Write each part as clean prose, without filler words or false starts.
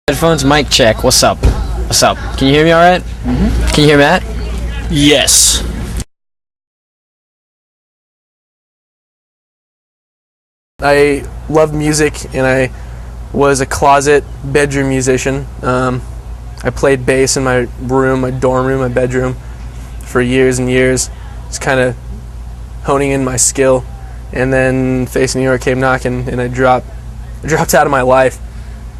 Headphones, mic check. What's up? What's up? Can you hear me all right? Can you hear Matt? Yes. I love music, and I was a closet bedroom musician. I played bass in my room, my dorm room, my bedroom for years and years. Just kind of honing in my skill. And then Face New York came knocking, and I dropped out of my life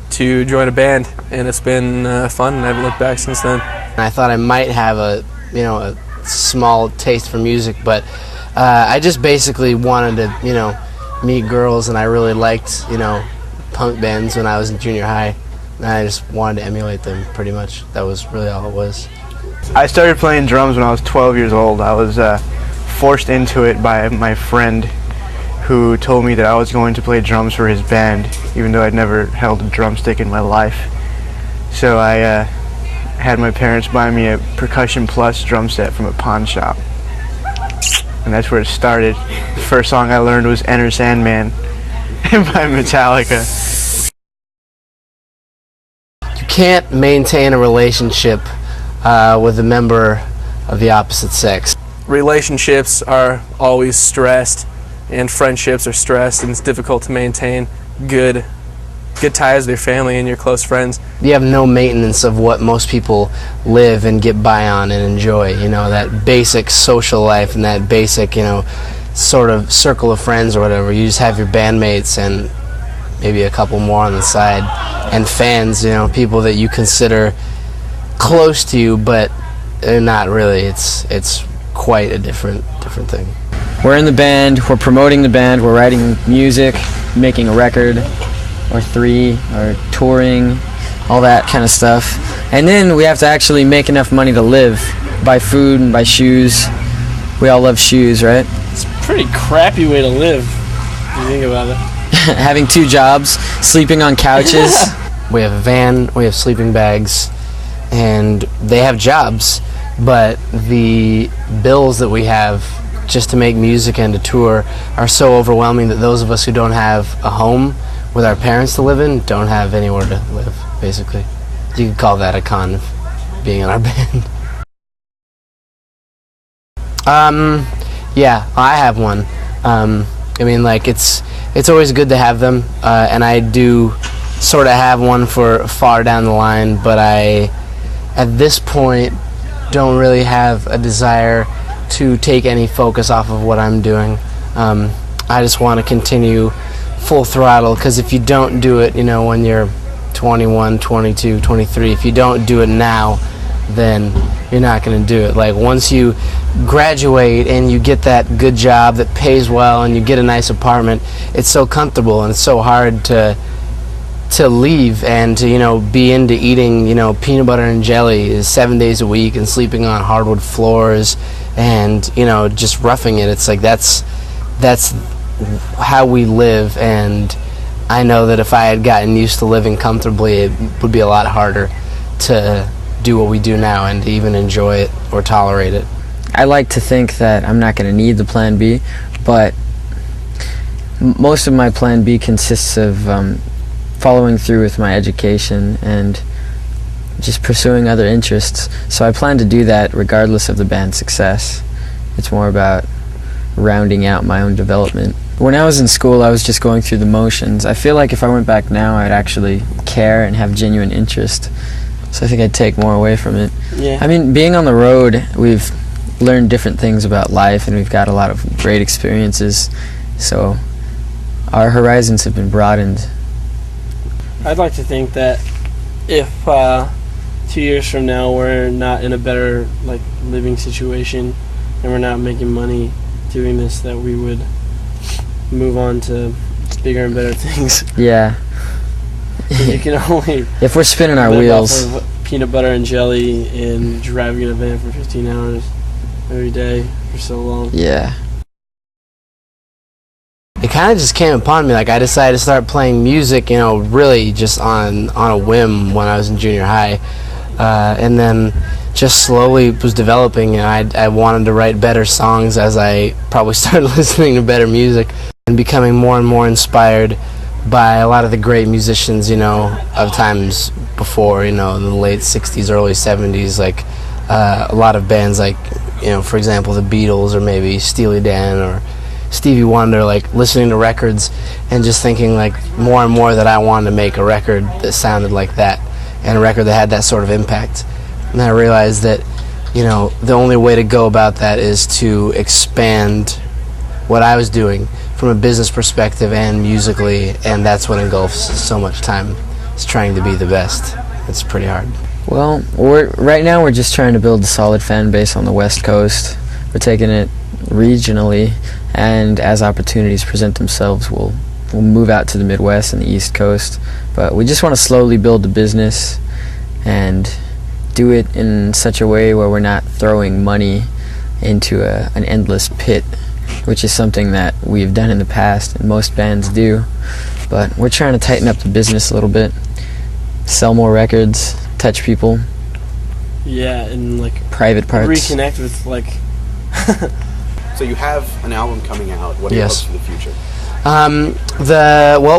to join a band, and it's been fun, and I haven't looked back since then. I thought I might have a small taste for music, but I just basically wanted to, meet girls, and I really liked, punk bands when I was in junior high, and I just wanted to emulate them pretty much. That was really all it was. I started playing drums when I was 12 years old. I was forced into it by my friend who told me that I was going to play drums for his band, even though I'd never held a drumstick in my life. So I had my parents buy me a Percussion Plus drum set from a pawn shop. And that's where it started. The first song I learned was Enter Sandman by Metallica. You can't maintain a relationship with a member of the opposite sex. Relationships are always stressed, and friendships are stressed, and it's difficult to maintain good ties with your family and your close friends. You have no maintenance of what most people live and get by on and enjoy, that basic social life and that basic, sort of circle of friends or whatever. You just have your bandmates and maybe a couple more on the side, and fans, people that you consider close to you, but they're not really. It's quite a different thing. We're in the band, we're promoting the band, we're writing music, making a record, or 3, or touring, all that kind of stuff. And then we have to actually make enough money to live, buy food and buy shoes. We all love shoes, right? It's a pretty crappy way to live, if you think about it. Having 2 jobs, sleeping on couches. We have a van, we have sleeping bags, and they have jobs, but the bills that we have just to make music and to tour are so overwhelming that those of us who don't have a home with our parents to live in don't have anywhere to live, basically. You could call that a con of being in our band. Yeah, I have one. It's always good to have them, and I do sort of have one for far down the line, but I, at this point, don't really have a desire to take any focus off of what I'm doing. I just want to continue full throttle, because if you don't do it, when you're 21, 22, 23, if you don't do it now, then you're not going to do it. Like, once you graduate and you get that good job that pays well and you get a nice apartment, it's so comfortable and it's so hard to leave and to be into eating peanut butter and jelly 7 days a week and sleeping on hardwood floors and just roughing it. It's like that's how we live, and I know that if I had gotten used to living comfortably, it would be a lot harder to do what we do now and to even enjoy it or tolerate it. I like to think that I'm not going to need the plan B, but most of my plan B consists of following through with my education and just pursuing other interests. So I plan to do that regardless of the band's success. It's more about rounding out my own development. When I was in school, I was just going through the motions. I feel like if I went back now, I'd actually care and have genuine interest. So I think I'd take more away from it. Yeah. I mean, being on the road, we've learned different things about life, and we've got a lot of great experiences. So our horizons have been broadened. I'd like to think that if 2 years from now we're not in a better living situation and we're not making money doing this, that we would move on to bigger and better things. Yeah. You can only if we're spinning our live wheels off of peanut butter and jelly and driving in a van for 15 hours every day for so long. Yeah. It kind of just came upon me. I decided to start playing music, really just on a whim when I was in junior high, and then just slowly was developing, and I wanted to write better songs as I probably started listening to better music and becoming more and more inspired by a lot of the great musicians, of times before, in the late 60s, early 70s, like a lot of bands like, for example, the Beatles or maybe Steely Dan or Stevie Wonder, like listening to records and just thinking like more and more that I wanted to make a record that sounded like that and a record that had that sort of impact. And I realized that, the only way to go about that is to expand what I was doing from a business perspective and musically, and that's what engulfs so much time. It's trying to be the best. It's pretty hard. Well, right now we're just trying to build a solid fan base on the West Coast. We're taking it regionally, and as opportunities present themselves, we'll move out to the Midwest and the East Coast. But we just want to slowly build the business and do it in such a way where we're not throwing money into an endless pit, which is something that we've done in the past and most bands do. But we're trying to tighten up the business a little bit, sell more records, touch people. Yeah, and like private parts. Reconnect with like. So you have an album coming out. What are your hopes for the future?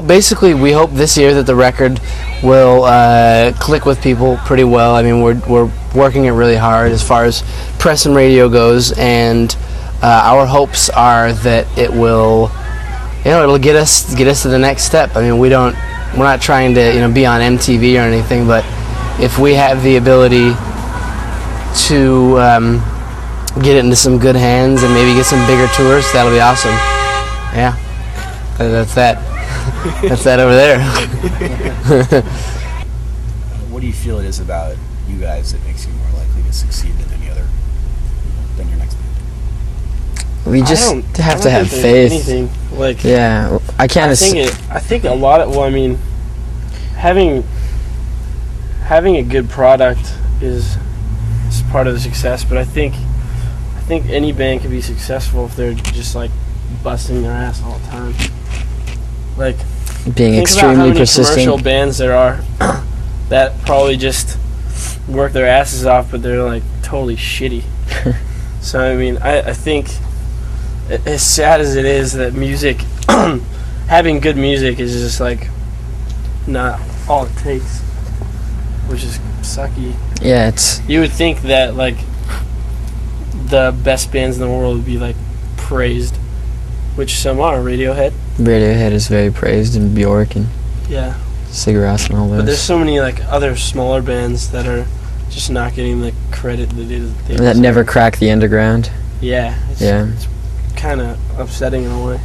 Basically, we hope this year that the record will click with people pretty well. I mean, we're working it really hard as far as press and radio goes, and our hopes are that it will, it'll get us to the next step. I mean, we're not trying to be on MTV or anything, but if we have the ability to get it into some good hands and maybe get some bigger tours, that'll be awesome. Yeah, that's that. That's that over there. What do you feel it is about you guys that makes you more likely to succeed than any other, than your next band? We just have to have faith. Anything. Like, yeah, I can't. I think a lot of. Well, I mean, having a good product is part of the success, but I think any band can be successful if they're just like busting their ass all the time. Like being extremely persistent. Commercial bands there are that probably just work their asses off, but they're like totally shitty. So I mean, I think as sad as it is that music, having good music is just like not all it takes, which is sucky. Yeah, it's. You would think that like the best bands in the world would be like praised, which some are. Radiohead is very praised, and Bjork and Sigur Rós and all those. But there's so many like other smaller bands that are just not getting the credit that they that never crack the underground. Yeah. It's kind of upsetting in a way.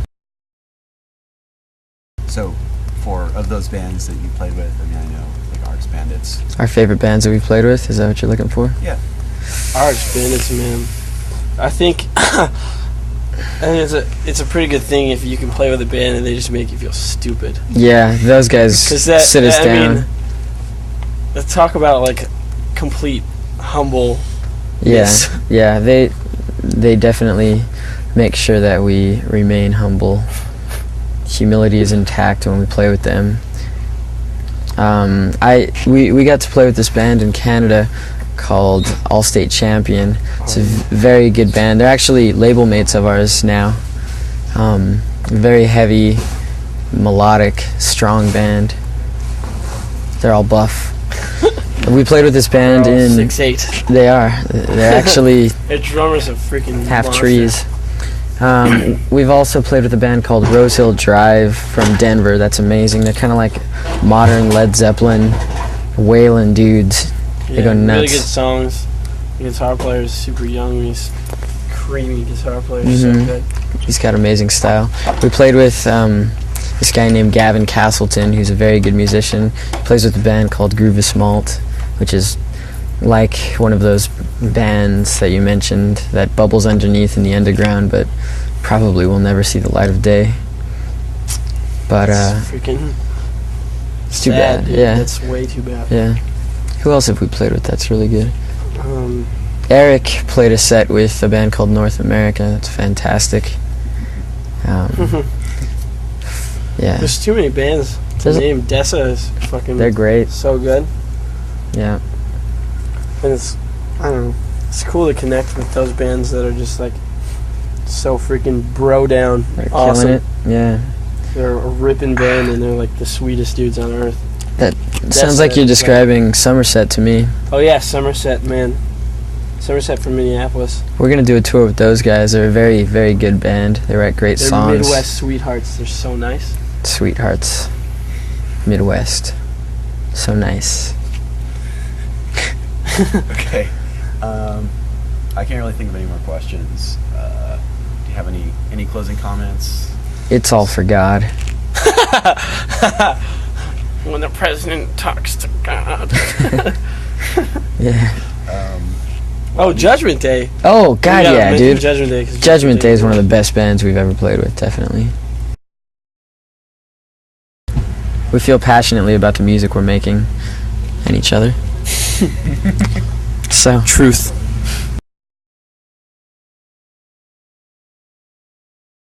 So, of those bands that you played with, I mean, I know like Arch Bandits. Our favorite bands that we've played with. Is that what you're looking for? Yeah. Arch Bandits, man. I think it's a pretty good thing if you can play with a band and they just make you feel stupid. Yeah, those guys sit us down. I mean, let's talk about like complete humble. Yeah, they definitely make sure that we remain humble. Humility is intact when we play with them. We got to play with this band in Canada called All-State Champion. It's a very good band. They're actually label mates of ours now. Very heavy, melodic, strong band. They're all buff. We played with this band in 6'8". They are. They're actually their drummers are freaking half monster. trees. We've also played with a band called Rose Hill Drive from Denver. That's amazing. They're kind of like modern Led Zeppelin, wailing dudes. They go nuts. Really good songs. The guitar player is super young. He's creamy guitar player. So good. He's got amazing style. We played with this guy named Gavin Castleton, who's a very good musician. He plays with a band called Groovus Malt, which is like one of those bands that you mentioned that bubbles underneath in the underground, but probably will never see the light of day. But it's too bad. Dude. Yeah, that's way too bad. Yeah. Who else have we played with that's really good? Eric played a set with a band called North America. That's fantastic. Yeah. There's too many bands to name. Dessa is fucking. They're great. So good. Yeah. And I don't know. It's cool to connect with those bands that are just like so freaking bro down. They're awesome. killing it. Yeah. They're a ripping band, and they're like the sweetest dudes on earth. Sounds like you're describing Somerset to me. Oh yeah, Somerset, man. Somerset from Minneapolis. We're gonna do a tour with those guys. They're a very, very good band. They write great They're songs. Midwest sweethearts. They're so nice. Sweethearts. Midwest. So nice. Okay. I can't really think of any more questions. Do you have any closing comments? It's all for God. When the president talks to God. Yeah. Oh, Judgment Day. Oh, God, We gotta yeah, mention dude. Judgment Day. 'Cause Judgment Day is one of the best bands we've ever played with, definitely. We feel passionately about the music we're making and each other. So, Truth.